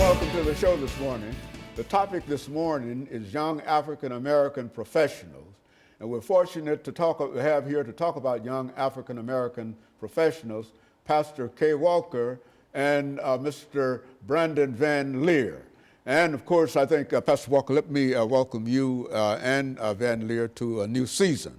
welcome to the show this morning. The topic this morning is young African American professionals, and we're fortunate to have here to talk about young African American professionals, Pastor Kay Walker and Mr. Brandon Van Leer. And of course, I think, Pastor Walker, let me welcome you and Van Leer to a new season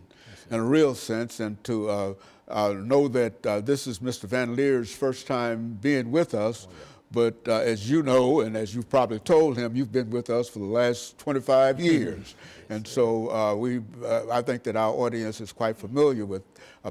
in a real sense, and to know that this is Mr. Van Leer's first time being with us. But as you know, and as you've probably told him, you've been with us for the last 25 years. And so I think that our audience is quite familiar with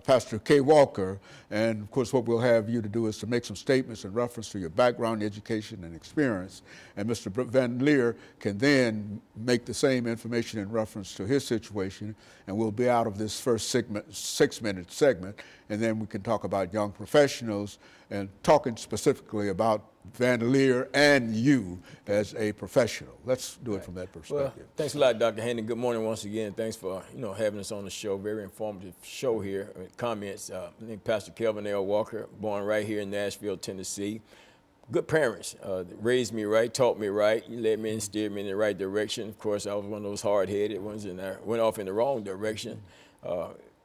Pastor Kay Walker. And of course, what we'll have you to do is to make some statements in reference to your background, education, and experience. And Mr. Van Leer can then make the same information in reference to his situation. And we'll be out of this first 6-minute segment. And then we can talk about young professionals and talking specifically about Van Leer and you as a professional. Let's do it from that perspective. Well, thanks a lot, Dr. Haney. Good morning once again. Thanks for having us on the show. Very informative show here. Comments. I think Pastor Kelvin L. Walker, born right here in Nashville, Tennessee. Good parents. Raised me right, taught me right. You led me and steered me in the right direction. Of course, I was one of those hard-headed ones, and I went off in the wrong direction.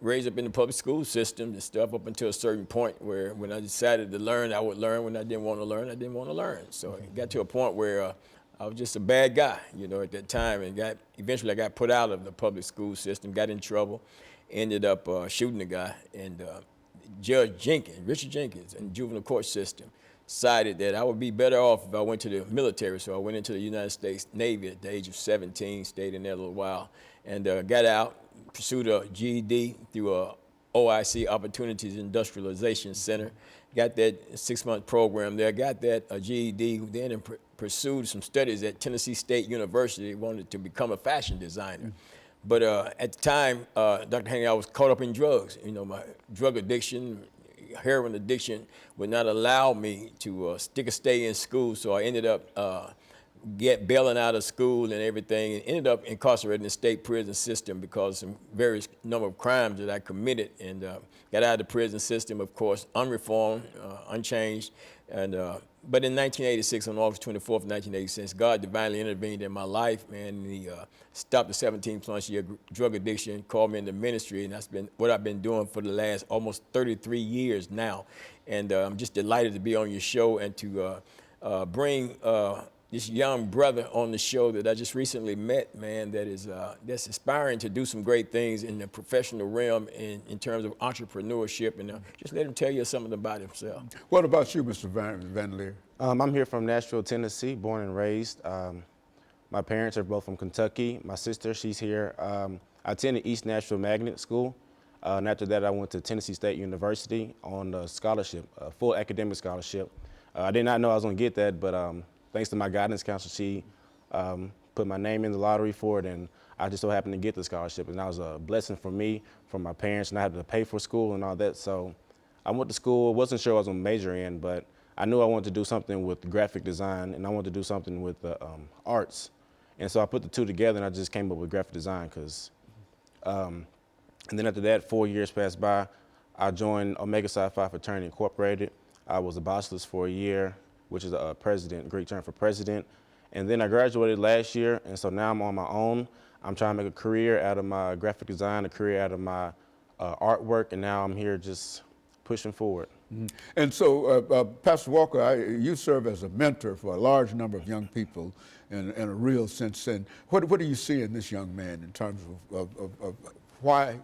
Raised up in the public school system and stuff up until a certain point where when I decided to learn, I would learn. When I didn't want to learn, I didn't want to learn. So it got to a point where I was just a bad guy, at that time, and eventually I got put out of the public school system, got in trouble, ended up shooting a guy. And Judge Jenkins, Richard Jenkins, in the juvenile court system, decided that I would be better off if I went to the military. So I went into the United States Navy at the age of 17, stayed in there a little while, and got out. Pursued a GED through a OIC, Opportunities Industrialization Center. Got that 6-month program there. Got that GED, then pursued some studies at Tennessee State University. Wanted to become a fashion designer. But at the time, Dr. Haney, I was caught up in drugs. My drug addiction, heroin addiction would not allow me to stay in school. So I ended up bailing out of school and everything, and ended up incarcerated in the state prison system because of some various number of crimes that I committed, and got out of the prison system, of course, unreformed, unchanged. And but in 1986, on August 24th, 1986, God divinely intervened in my life, man. And he stopped the 17+ year drug addiction, called me into ministry, and that's been what I've been doing for the last almost 33 years now. And I'm just delighted to be on your show and to bring this young brother on the show that I just recently met, man, that's aspiring to do some great things in the professional realm in terms of entrepreneurship, and just let him tell you something about himself. What about you, Mr. Van Leer? I'm here from Nashville, Tennessee, born and raised. My parents are both from Kentucky. My sister, she's here. I attended East Nashville Magnet School, and after that I went to Tennessee State University on a scholarship, a full academic scholarship. I did not know I was going to get that, but thanks to my guidance counselor, she put my name in the lottery for it, and I just so happened to get the scholarship. And that was a blessing for me, from my parents, and I had to pay for school and all that. So I went to school, wasn't sure what I was going to major in, but I knew I wanted to do something with graphic design, and I wanted to do something with arts. And so I put the two together, and I just came up with graphic design. And then after that, 4 years passed by. I joined Omega Psi Phi Fraternity Incorporated. I was a bachelor's for a year, which is a president, Greek term for president. And then I graduated last year, and so now I'm on my own. I'm trying to make a career out of my graphic design, a career out of my artwork, and now I'm here just pushing forward. Mm-hmm. And so, Pastor Walker, you serve as a mentor for a large number of young people in a real sense. And what do you see in this young man in terms of why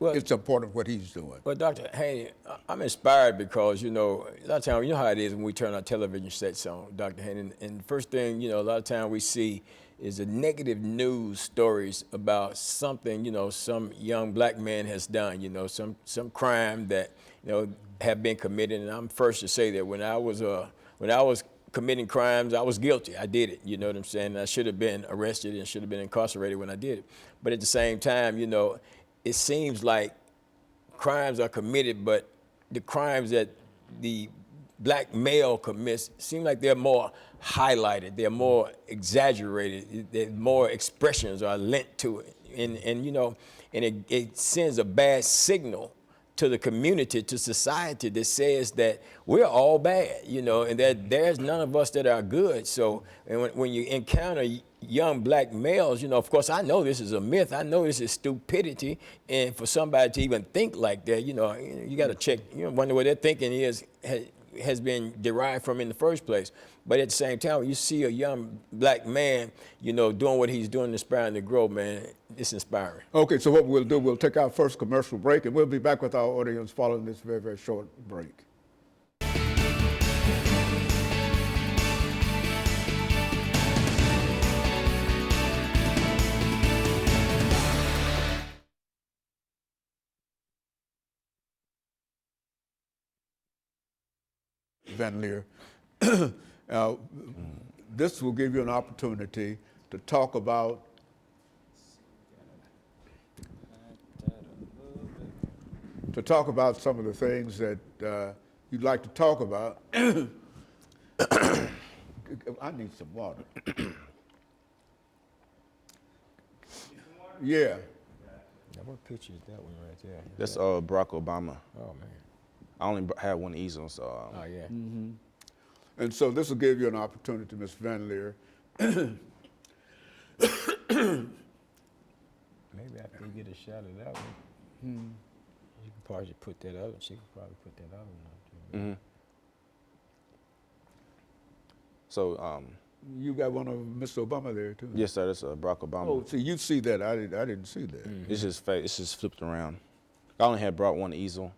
it's important what he's doing? Well, Dr. Haney, I'm inspired because, a lot of times, how it is when we turn our television sets on, Dr. Haney, and the first thing, a lot of times we see is the negative news stories about something, some young black man has done, some crime that, have been committed. And I'm first to say that when I was committing crimes, I was guilty. I did it, you know what I'm saying? And I should have been arrested and should have been incarcerated when I did it. But at the same time, it seems like crimes are committed, but the crimes that the black male commits seem like they're more highlighted, they're more exaggerated, more expressions are lent to it. And it sends a bad signal to the community, to society, that says that we're all bad, you know, and that there's none of us that are good. So, and when you encounter young black males, you know, of course, I know this is a myth. I know this is stupidity. And for somebody to even think like that, you know, you got to check, you know, wonder where their thinking has been derived from in the first place. But at the same time, when you see a young black man, you know, doing what he's doing, inspiring to grow, man, it's inspiring. Okay, so what we'll do, we'll take our first commercial break, and we'll be back with our audience following this very, very short break. Van Leer. This will give you an opportunity to talk about some of the things that you'd like to talk about. I need some water. Yeah. Now, what picture is that one right there? That's Barack Obama. Oh, man. I only had one easel, so. Oh, yeah. Mm-hmm. And so this will give you an opportunity, Ms. Van Leer. Maybe after you get a shot of that one, you can probably put that other. She could probably put that other one up there. Mm-hmm. So. You got one of Mr. Obama there too. Yes, sir. That's Barack Obama. Oh, see, you see that? I didn't see that. Mm-hmm. It's just flipped around. I only had brought one easel.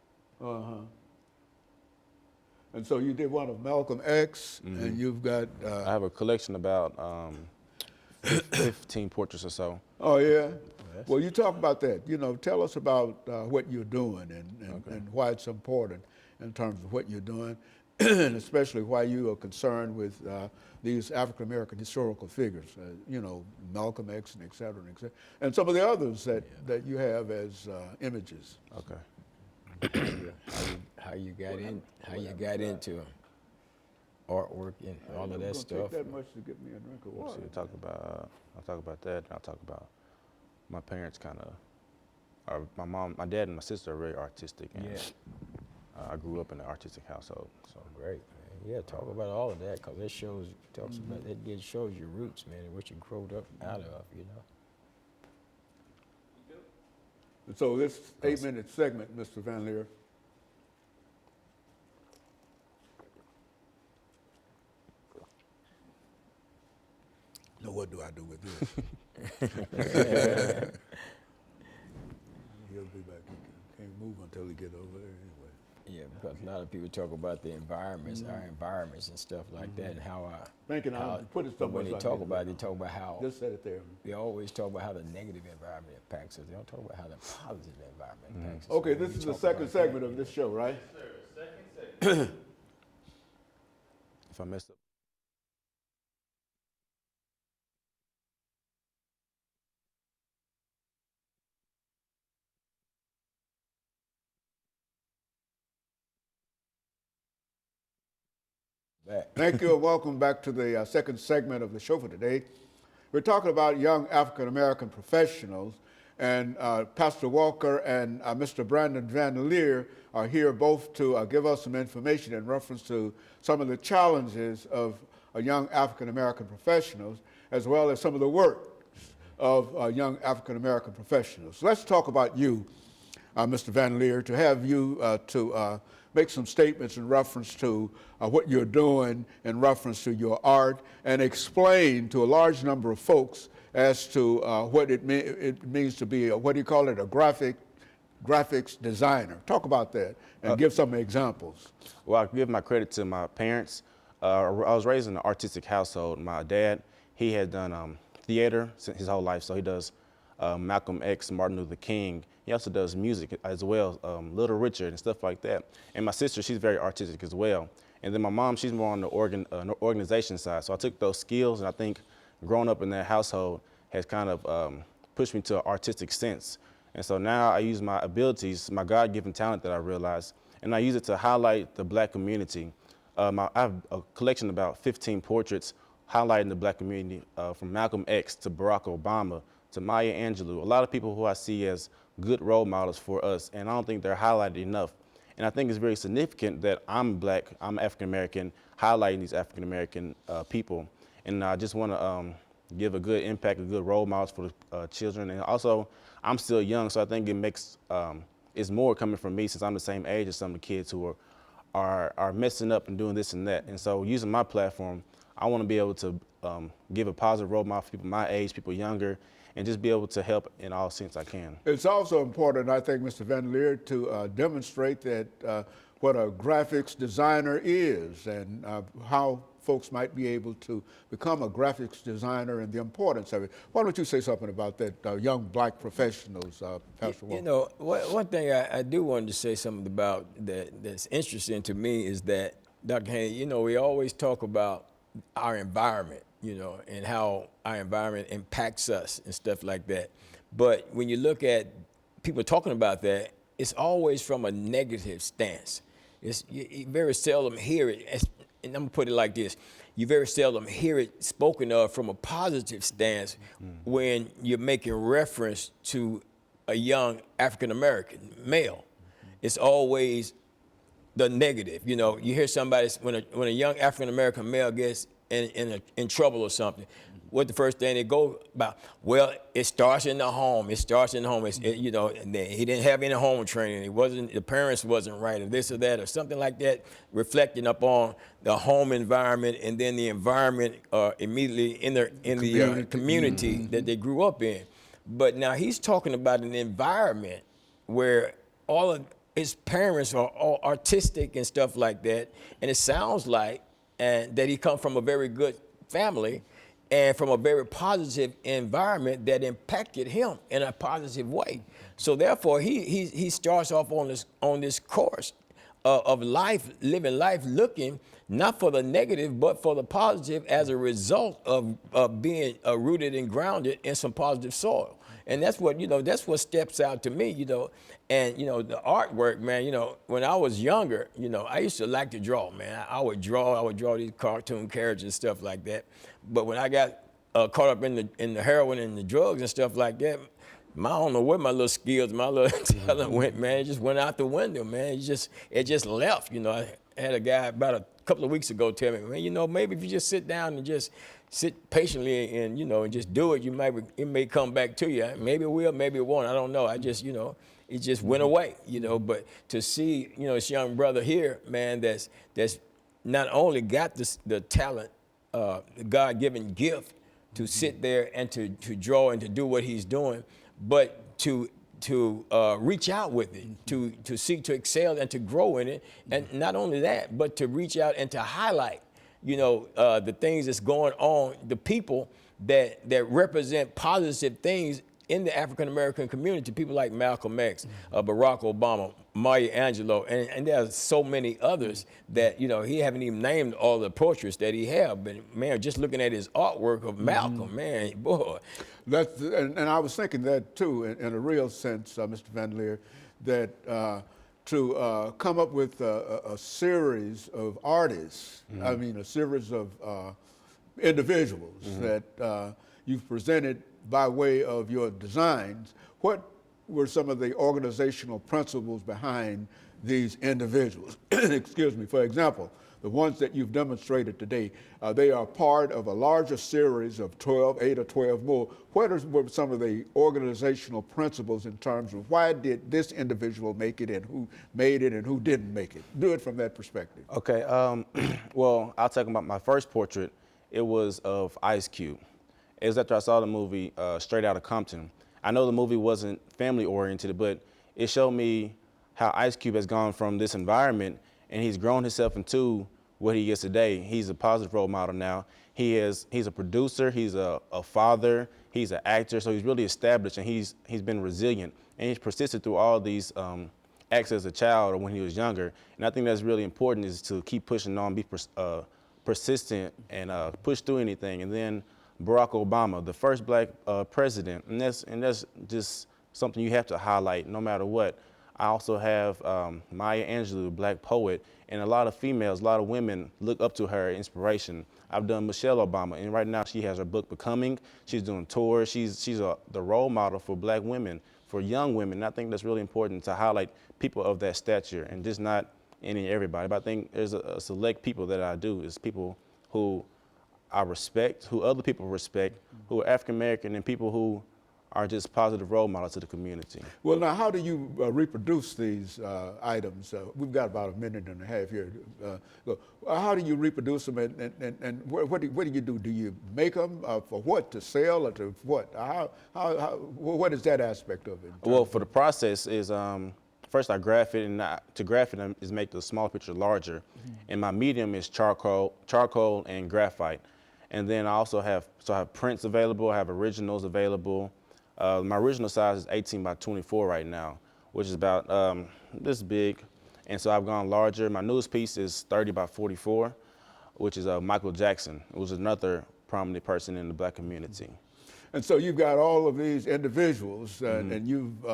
And so you did one of Malcolm X, and you've got. I have a collection about 15 portraits or so. Oh yeah. Well, you talk about that. You know, tell us about what you're doing and why it's important in terms of what you're doing, and especially why you are concerned with these African American historical figures. You know, Malcolm X and et cetera, and some of the others that you have as images. Okay. How you got into artwork and all of that stuff. Take that much to get me a drink of water. So I'll talk about that. And I'll talk about my parents my dad and my sister are very artistic. And I grew up in an artistic household. So great, man. Yeah, talk about all of that, because it shows your roots, man, and what you growed up out of, you know. And so this 8-minute segment, Mr. Van Leer, now what do I do with this? He'll be back. He can't move until he get over there anyway. Yeah, because a lot of people talk about the environments, our environments and stuff like that, and how Put it somewhere. when they talk about how Just set it there. they always talk about how the negative environment impacts us. They don't talk about how the positive environment impacts us. Okay, So this when is you the talk second about segment of this show, right? Yes, sir. Second segment. if I messed up. that. Thank you and welcome back to the second segment of the show for today. We're talking about young African American professionals, and Pastor Walker and Mr. Brandon Van Leer are here both to give us some information in reference to some of the challenges of young African American professionals, as well as some of the works of young African American professionals. Let's talk about you, Mr. Van Leer, to have you to make some statements in reference to what you're doing in reference to your art, and explain to a large number of folks as to what it means to be what do you call it, a graphics designer. Talk about that and give some examples. Well, I give my credit to my parents. I was raised in an artistic household. My dad, he had done theater his whole life, so he does Malcolm X, Martin Luther King. He also does music as well, Little Richard and stuff like that. And my sister, she's very artistic as well. And then my mom, she's more on the organization side. So I took those skills, and I think growing up in that household has kind of pushed me to an artistic sense. And so now I use my abilities, my God-given talent that I realized, and I use it to highlight the black community. I have a collection of about 15 portraits highlighting the black community, from Malcolm X to Barack Obama to Maya Angelou, a lot of people who I see as good role models for us, and I don't think they're highlighted enough. And I think it's very significant that I'm black, I'm African American, highlighting these African American people. And I just want to give a good impact, a good role models for the children. And also, I'm still young, so I think it makes it's more coming from me since I'm the same age as some of the kids who are messing up and doing this and that. And so, using my platform, I want to be able to give a positive role model for people my age, people younger, and just be able to help in all sense I can. It's also important, I think, Mr. Van Leer, to demonstrate that what a graphics designer is and how folks might be able to become a graphics designer and the importance of it. Why don't you say something about that, young black professionals, Pastor Walker? You know, one thing I do want to say something about that's interesting to me is that, Dr. Haney, you know, we always talk about our environment, you know, and how our environment impacts us and stuff like that. But when you look at people talking about that, it's always from a negative stance. You very seldom hear it, and I'm gonna put it like this. You very seldom hear it spoken of from a positive stance when you're making reference to a young African-American male. It's always the negative. You know, you hear somebody, when a young African-American male gets in trouble or something, what the first thing they go about? Well, it starts in the home. It starts in the home. You know, and he didn't have any home training. The parents wasn't right, or this or that, or something like that, reflecting upon the home environment and then the environment immediately in the community that they grew up in. But now he's talking about an environment where all of his parents are all artistic and stuff like that, and it sounds like that he come from a very good family and from a very positive environment that impacted him in a positive way. So therefore, he starts off on this course of life, living life, looking not for the negative, but for the positive as a result of being rooted and grounded in some positive soil. And that's what, you know, that's what steps out to me, you know. And, you know, the artwork, man, you know, when I was younger, you know, I used to like to draw, man. I would draw these cartoon characters and stuff like that. But when I got caught up in the heroin and the drugs and stuff like that, I don't know where my little skills, my little talent went, man. It just went out the window, man. It just left, you know. I had a guy about a couple of weeks ago tell me, man, you know, maybe if you just sit down and just sit patiently and, you know, and just do it, it may come back to you. Maybe it will, maybe it won't. I don't know. I just, you know, it just went away, you know. But to see, you know, this young brother here, man, that's not only got the talent, the God-given gift to sit there and to draw and to do what he's doing, but to reach out with it, to seek to excel and to grow in it. And not only that, but to reach out and to highlight, you know, the things that's going on, the people that represent positive things in the African-American community, people like Malcolm X, Barack Obama, Maya Angelou, and there's so many others that, you know, he haven't even named all the portraits that he have. But, man, just looking at his artwork of Malcolm, man, boy. And I was thinking that, too, in a real sense, Mr. Van Leer, that to come up with a series of artists, I mean, a series of individuals that you've presented by way of your designs. What were some of the organizational principles behind these individuals? Excuse me. For example, the ones that you've demonstrated today, they are part of a larger series of 8 or 12 more. What were some of the organizational principles in terms of why did this individual make it and who made it and who didn't make it? Do it from that perspective. Okay, well, I'll talk about my first portrait. It was of Ice Cube. It was after I saw the movie Straight Outta Compton. I know the movie wasn't family oriented, but it showed me how Ice Cube has gone from this environment and he's grown himself into what he is today. He's a positive role model now. He's a producer, he's a father, he's an actor, so he's really established and he's been resilient and he's persisted through all these acts as a child or when he was younger. And I think that's really important, is to keep pushing on, be persistent and push through anything. And then Barack Obama, the first black president, and that's just something you have to highlight no matter what. I also have Maya Angelou, a black poet, and a lot of females, a lot of women look up to her inspiration. I've done Michelle Obama, and right now she has her book Becoming. She's doing tours. She's the role model for black women, for young women. And I think that's really important to highlight people of that stature and just not any everybody. But I think there's a select people that I do, is people who I respect, who other people respect, who are African American, and people who are just positive role models to the community. Well, now, how do you reproduce these items? We've got about a minute and a half here. How do you reproduce them, and what do you do? Do you make them for what, to sell, or to what? What is that aspect of it? Well, for the process is first I graph it, and to graph it is make the small picture larger, and my medium is charcoal and graphite, and then I also have prints available. I have originals available. My original size is 18 by 24 right now, which is about this big, and so I've gone larger. My newest piece is 30 by 44, which is Michael Jackson, who was another prominent person in the Black community. And so you've got all of these individuals, and you've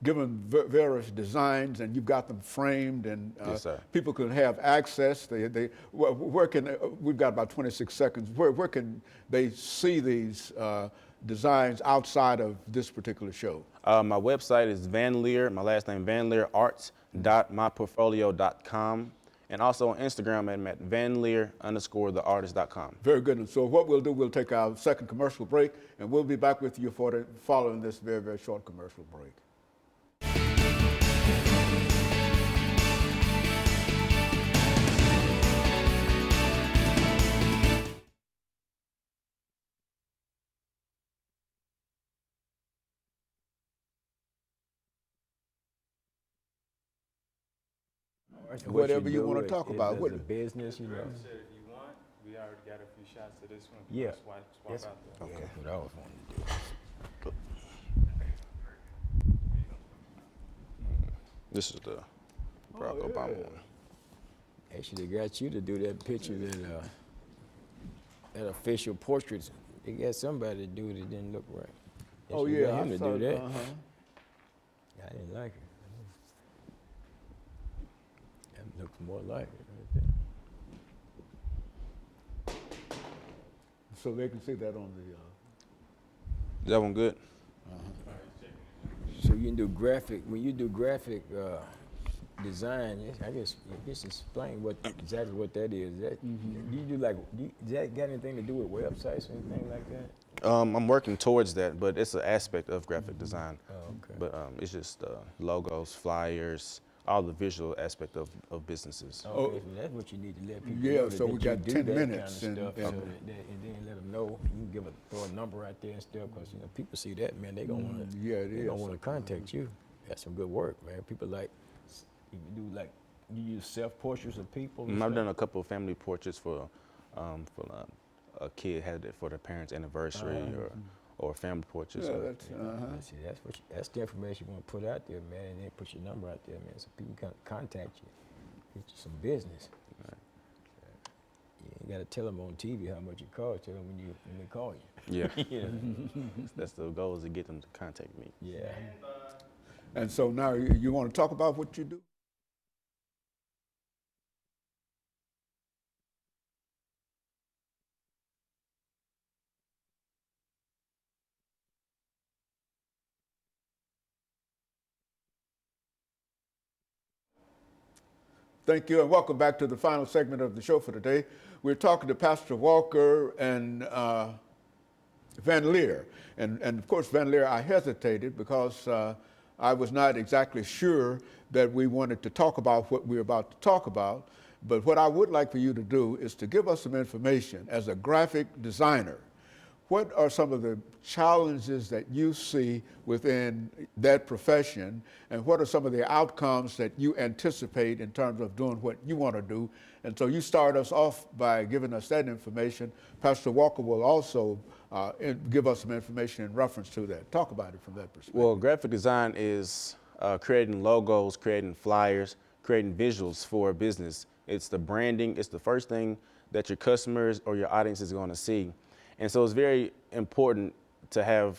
given various designs, and you've got them framed, and Yes, sir. people can have access. Where can we've got about 26 seconds. Where can they see these designs outside of this particular show? My website is Leer, my last name vanleerarts.myportfolio.com. And also on Instagram, I'm at vanleer_theartist.com. Very good. And so what we'll do, we'll take our second commercial break, and we'll be back with you following this very, very short commercial break. Whatever you want to talk about. What, a business, you know? Said if you want, we already got a few shots of this one. Yeah. Swap That's out there. okay. What I was wanting to do. This is the Barack Obama one. Actually, they got you to do that picture, that official portrait. They got somebody to do it, it didn't look right. They Oh, should yeah. got him to do that. Uh-huh. I didn't like it. That looks more like it right there. So they can see that on the. Is that one good? So you can do graphic, when you do graphic design, I guess explain exactly what that is. Do you do does that got anything to do with websites or anything like that? I'm working towards that, but it's an aspect of graphic design. Oh, okay. But it's just logos, flyers, all the visual aspect of businesses. Okay, so that's what you need to let people Yeah, know. so we got you do 10 that minutes kind of and- stuff, and- and then let them know. You can throw a number out there and stuff, because people see that, man. They gonna want to. yeah, it They is. gonna want to contact you. That's some good work, man. People you use self portraits of people. and I've stuff? done a couple of family portraits for a kid had it for their parents' anniversary or family portraits. Yeah, or- that's, See, that's the information you want to put out there, man, and then put your number out there, man, so people can contact you, get you some business. You ain't got to tell them on TV how much it costs. Tell them when they call you. Yeah. You know? That's the goal, is to get them to contact me. Yeah. and so now you want to talk about what you do? Thank you, and welcome back to the final segment of the show for today. We're talking to Pastor Walker and Van Leer. And of course, Van Leer, I hesitated because I was not exactly sure that we wanted to talk about what we're about to talk about. But what I would like for you to do is to give us some information as a graphic designer. What are some of the challenges that you see within that profession, and what are some of the outcomes that you anticipate in terms of doing what you want to do? And so you start us off by giving us that information. Pastor Walker will also give us some information in reference to that. Talk about it from that perspective. Well, graphic design is creating logos, creating flyers, creating visuals for a business. It's the branding. It's the first thing that your customers or your audience is going to see. And so it's very important to have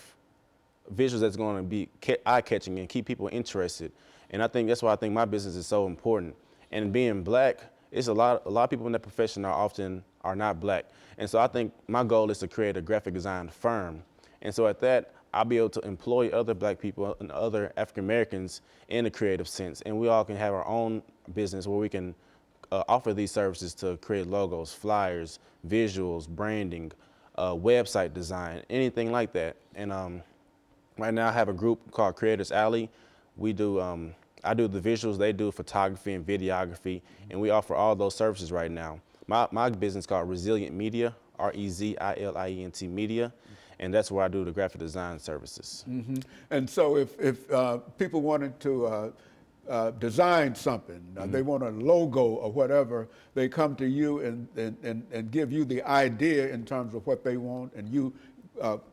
visuals that's going to be eye-catching and keep people interested. And I think that's why I think my business is so important. And being black, it's a lot of people in that profession are not black. And so I think my goal is to create a graphic design firm. And so at that, I'll be able to employ other black people and other African Americans in a creative sense. And we all can have our own business where we can offer these services to create logos, flyers, visuals, branding, website design, anything like that. And right now I have a group called Creators Alley. We do, I do the visuals, they do photography and videography, and we offer all those services right now. My business called Resilient Media, Rezilient Media, and that's where I do the graphic design services. Mm-hmm. And so if people wanted to design something, they want a logo or whatever, they come to you and give you the idea in terms of what they want, and you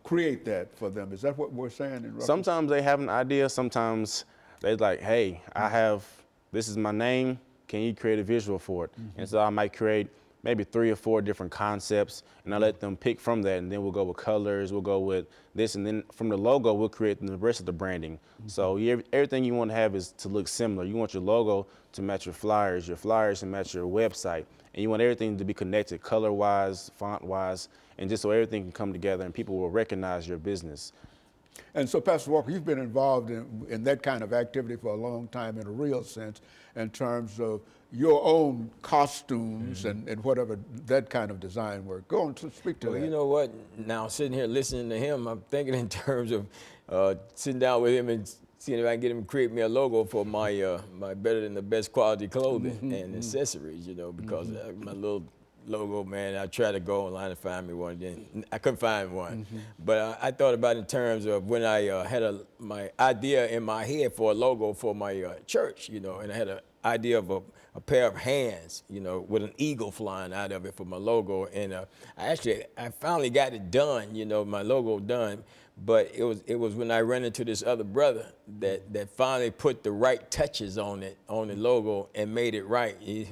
create that for them. Is that what we're saying in reference? Sometimes they have an idea, sometimes they're like, hey, this is my name, can you create a visual for it? And so I might create maybe 3 or 4 different concepts, and I let them pick from that, and then we'll go with colors, we'll go with this, and then from the logo, we'll create the rest of the branding. So everything you want to have is to look similar. You want your logo to match your flyers to match your website, and you want everything to be connected color-wise, font-wise, and just so everything can come together and people will recognize your business. And so, Pastor Walker, you've been involved in that kind of activity for a long time in a real sense, in terms of your own costumes and whatever, that kind of design work. Go on to speak to that. You know what? Now, sitting here listening to him, I'm thinking in terms of sitting down with him and seeing if I can get him to create me a logo for my my better than the best quality clothing and accessories, you know, because my little logo, man, I tried to go online and find me one, then I couldn't find one. But I thought about it in terms of when I had my idea in my head for a logo for my church, you know, and I had an idea of a pair of hands, you know, with an eagle flying out of it for my logo. And I finally got it done, you know, my logo done. But it was when I ran into this other brother that finally put the right touches on it, on the logo, and made it right. He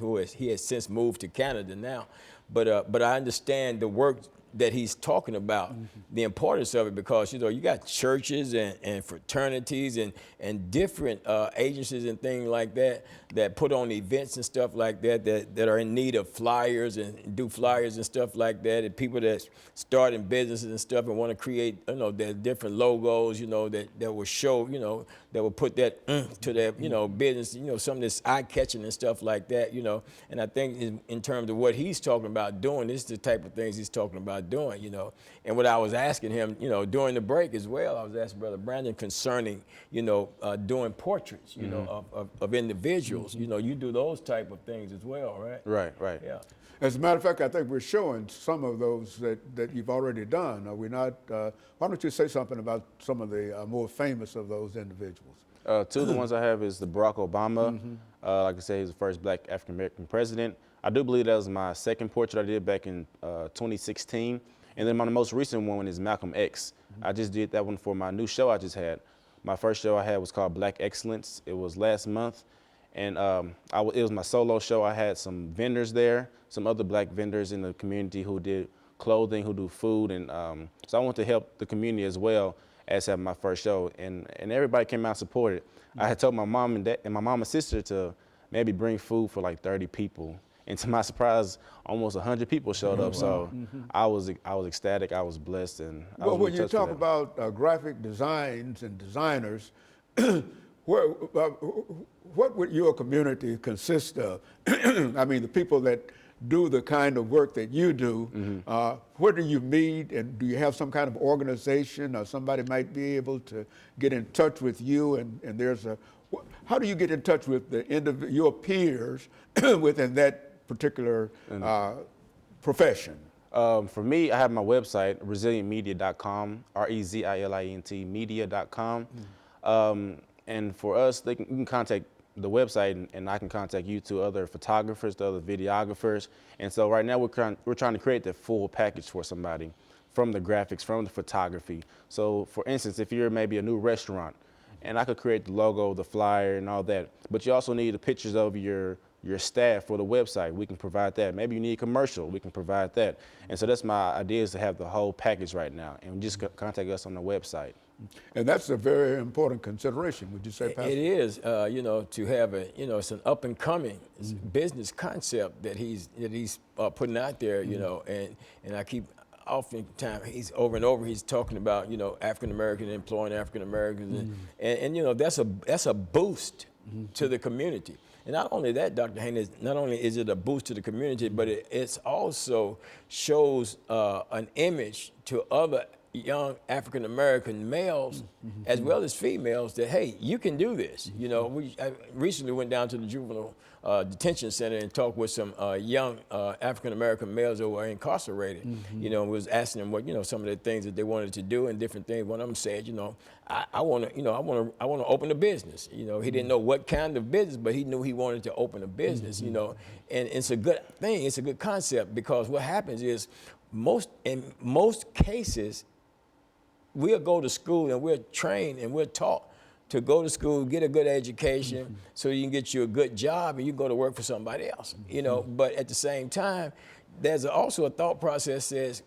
has since moved to Canada now, but I understand the work that he's talking about, the importance of it, because, you know, you got churches and fraternities and different agencies and things like that put on events and stuff like that are in need of flyers and do flyers and stuff like that, and people that starting businesses and stuff and want to create, you know, their different logos, you know, that will show, you know, that will put that to their, you know, business, you know, something that's eye-catching and stuff like that, you know. And I think in terms of what he's talking about doing, this is the type of things he's talking about doing, you know. And what I was asking him, you know, during the break as well, I was asking Brother Brandon concerning, you know, doing portraits, you know, of individuals. You know, you do those type of things as well, right? Right. Yeah. As a matter of fact, I think we're showing some of those that you've already done. Are we not? Why don't you say something about some of the more famous of those individuals? 2 of the ones I have is the Barack Obama. Like I said, he's the first black African-American president. I do believe that was my second portrait I did back in 2016. And then my most recent one is Malcolm X. I just did that one for my new show I just had. My first show I had was called Black Excellence. It was last month. And it was my solo show. I had some vendors there, some other black vendors in the community who did clothing, who do food. And so I want to help the community as well as have my first show. And everybody came out and supported. I had told my mom and dad and my mom and sister to maybe bring food for like 30 people. And to my surprise, almost 100 people showed up. So I was ecstatic. I was blessed. And well, when you talk about graphic designs and designers, what would your community consist of? I mean, the people that do the kind of work that you do, where do you meet, and do you have some kind of organization, or somebody might be able to get in touch with you, and there's how do you get in touch with your peers within that particular profession? For me, I have my website, rezilientmedia.com, REZILIENT media.com. And for us, you can contact the website, and I can contact you to other photographers, to other videographers. And so right now we're trying to create the full package for somebody, from the graphics, from the photography. So for instance, if you're maybe a new restaurant, and I could create the logo, the flyer, and all that, but you also need the pictures of your staff for the website. We can provide that. Maybe you need a commercial. We can provide that. And so that's my idea, is to have the whole package right now, and just contact us on the website. And that's a very important consideration, would you say, Pastor? It is, you know, to have it's an up and coming business concept that he's putting out there, you know, and I keep oftentimes he's over and over, he's talking about, you know, African American, employing African Americans. And, you know, that's a boost to the community. And not only that, Dr. Haynes, not only is it a boost to the community, but it's also shows an image to other young African American males as well as females that, hey, you can do this. You know, I recently went down to the juvenile detention center and talked with some young African American males that were incarcerated. You know, was asking them what, you know, some of the things that they wanted to do and different things. One of them said, you know, I want to, you know, I want to open a business. You know, he didn't know what kind of business, but he knew he wanted to open a business. You know, and it's a good thing. It's a good concept, because what happens is in most cases, we'll go to school and we're trained and we're taught to go to school, get a good education, so you can get you a good job and you can go to work for somebody else. You know, but at the same time, there's also a thought process that says,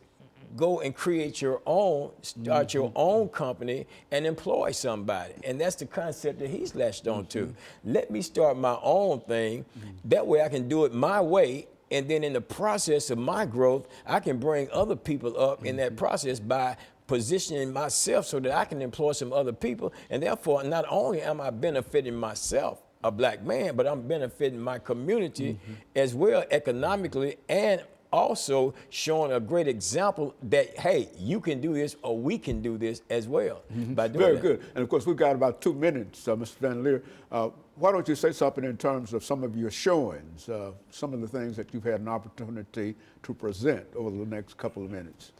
go and create your own, start your own company and employ somebody. And that's the concept that he's latched on to. Let me start my own thing. That way I can do it my way. And then in the process of my growth, I can bring other people up in that process by positioning myself so that I can employ some other people. And therefore, not only am I benefiting myself, a black man, but I'm benefiting my community as well economically, and also showing a great example that, hey, you can do this, or we can do this as well. By doing Very that. good. And of course, we've got about 2 minutes, Mr. Van Leer. Why don't you say something in terms of some of your showings, some of the things that you've had an opportunity to present over the next couple of minutes?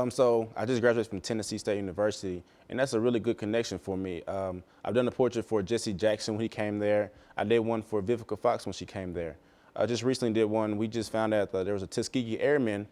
So I just graduated from Tennessee State University, and that's a really good connection for me. I've done a portrait for Jesse Jackson when he came there. I did one for Vivica Fox when she came there. I just recently did one. We just found out that there was a Tuskegee Airman